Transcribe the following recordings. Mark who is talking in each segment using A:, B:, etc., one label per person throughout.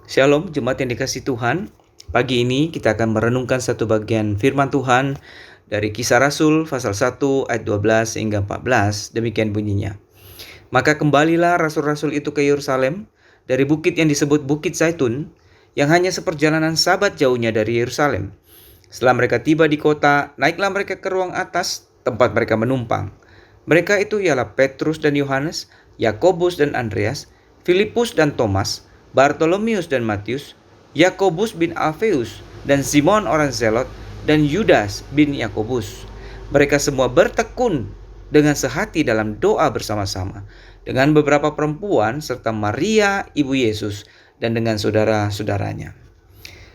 A: Shalom, jemaat yang dikasihi Tuhan. Pagi ini kita akan merenungkan satu bagian firman Tuhan dari Kisah Rasul pasal 1 ayat 12 hingga 14. Demikian bunyinya. Maka kembalilah rasul-rasul itu ke Yerusalem dari bukit yang disebut Bukit Zaitun, yang hanya seperjalanan sabat jauhnya dari Yerusalem. Setelah mereka tiba di kota, naiklah mereka ke ruang atas tempat mereka menumpang. Mereka itu ialah Petrus dan Yohanes, Yakobus dan Andreas, Filipus dan Thomas, Bartolomeus dan Matius, Yakobus bin Alfeus, dan Simon orang Zelot, dan Yudas bin Yakobus. Mereka semua bertekun dengan sehati dalam doa bersama-sama, dengan beberapa perempuan serta Maria ibu Yesus, dan dengan saudara-saudaranya.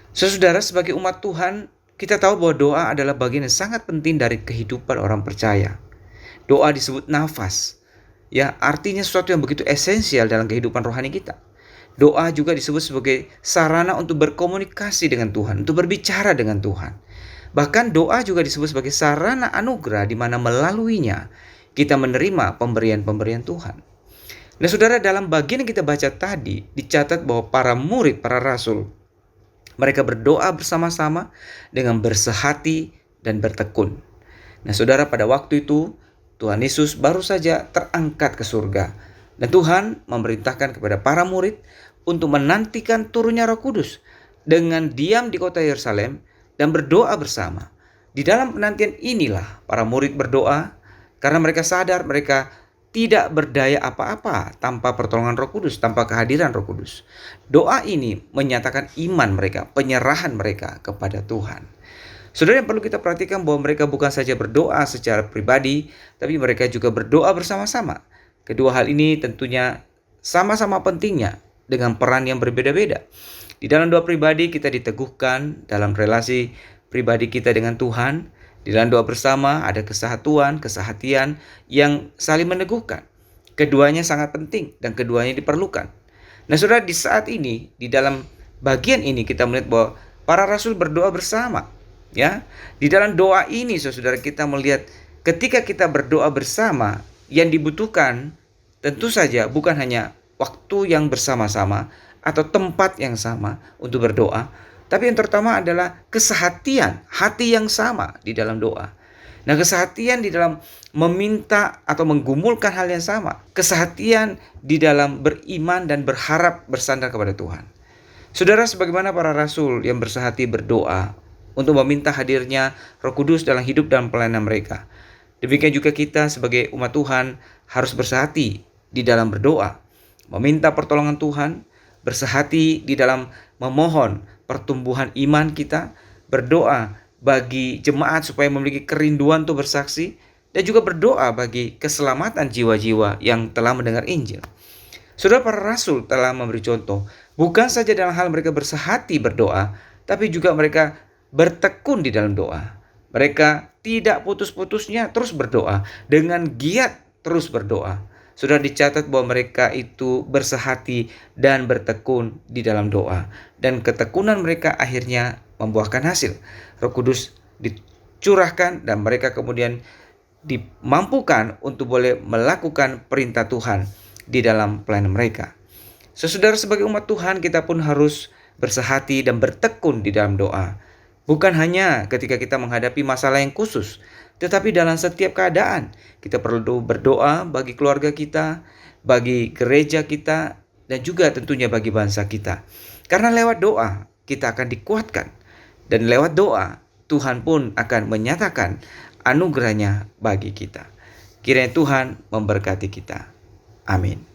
A: Saudara, sebagai umat Tuhan, kita tahu bahwa doa adalah bagian yang sangat penting dari kehidupan orang percaya. Doa disebut nafas, ya, artinya sesuatu yang begitu esensial dalam kehidupan rohani kita. Doa juga disebut sebagai sarana untuk berkomunikasi dengan Tuhan, untuk berbicara dengan Tuhan. Bahkan doa juga disebut sebagai sarana anugerah di mana melaluinya kita menerima pemberian-pemberian Tuhan. Nah saudara, dalam bagian yang kita baca tadi dicatat bahwa para murid, para rasul, mereka berdoa bersama-sama dengan bersehati dan bertekun. Nah saudara, pada waktu itu Tuhan Yesus baru saja terangkat ke surga. Dan Tuhan memerintahkan kepada para murid untuk menantikan turunnya Roh Kudus dengan diam di kota Yerusalem dan berdoa bersama. Di dalam penantian inilah para murid berdoa karena mereka sadar mereka tidak berdaya apa-apa tanpa pertolongan Roh Kudus, tanpa kehadiran Roh Kudus. Doa ini menyatakan iman mereka, penyerahan mereka kepada Tuhan. Saudara, yang perlu kita perhatikan bahwa mereka bukan saja berdoa secara pribadi, tapi mereka juga berdoa bersama-sama. Kedua hal ini tentunya sama-sama pentingnya dengan peran yang berbeda-beda. Di dalam doa pribadi kita diteguhkan dalam relasi pribadi kita dengan Tuhan. Di dalam doa bersama ada kesatuan, kesehatian yang saling meneguhkan. Keduanya sangat penting dan keduanya diperlukan. Nah saudara, di saat ini, di dalam bagian ini kita melihat bahwa para rasul berdoa bersama. Ya, di dalam doa ini saudara, kita melihat ketika kita berdoa bersama, yang dibutuhkan tentu saja bukan hanya waktu yang bersama-sama atau tempat yang sama untuk berdoa, tapi yang terutama adalah kesehatian hati yang sama di dalam doa. Nah, kesehatian di dalam meminta atau menggumulkan hal yang sama, kesehatian di dalam beriman dan berharap bersandar kepada Tuhan. Saudara, sebagaimana para rasul yang bersehati berdoa untuk meminta hadirnya Roh Kudus dalam hidup dan pelayanan mereka, demikian juga kita sebagai umat Tuhan harus bersehati di dalam berdoa, meminta pertolongan Tuhan, bersehati di dalam memohon pertumbuhan iman kita, berdoa bagi jemaat supaya memiliki kerinduan untuk bersaksi, dan juga berdoa bagi keselamatan jiwa-jiwa yang telah mendengar Injil. Saudara, para rasul telah memberi contoh, bukan saja dalam hal mereka bersehati berdoa, tapi juga mereka bertekun di dalam doa. Mereka tidak putus-putusnya terus berdoa, dengan giat terus berdoa. Sudah dicatat bahwa mereka itu bersehati dan bertekun di dalam doa. Dan ketekunan mereka akhirnya membuahkan hasil. Roh Kudus dicurahkan dan mereka kemudian dimampukan untuk boleh melakukan perintah Tuhan di dalam pelayanan mereka. Saudara, sebagai umat Tuhan kita pun harus bersehati dan bertekun di dalam doa. Bukan hanya ketika kita menghadapi masalah yang khusus, tetapi dalam setiap keadaan kita perlu berdoa bagi keluarga kita, bagi gereja kita, dan juga tentunya bagi bangsa kita. Karena lewat doa kita akan dikuatkan, dan lewat doa Tuhan pun akan menyatakan anugerahnya bagi kita. Kiranya Tuhan memberkati kita. Amin.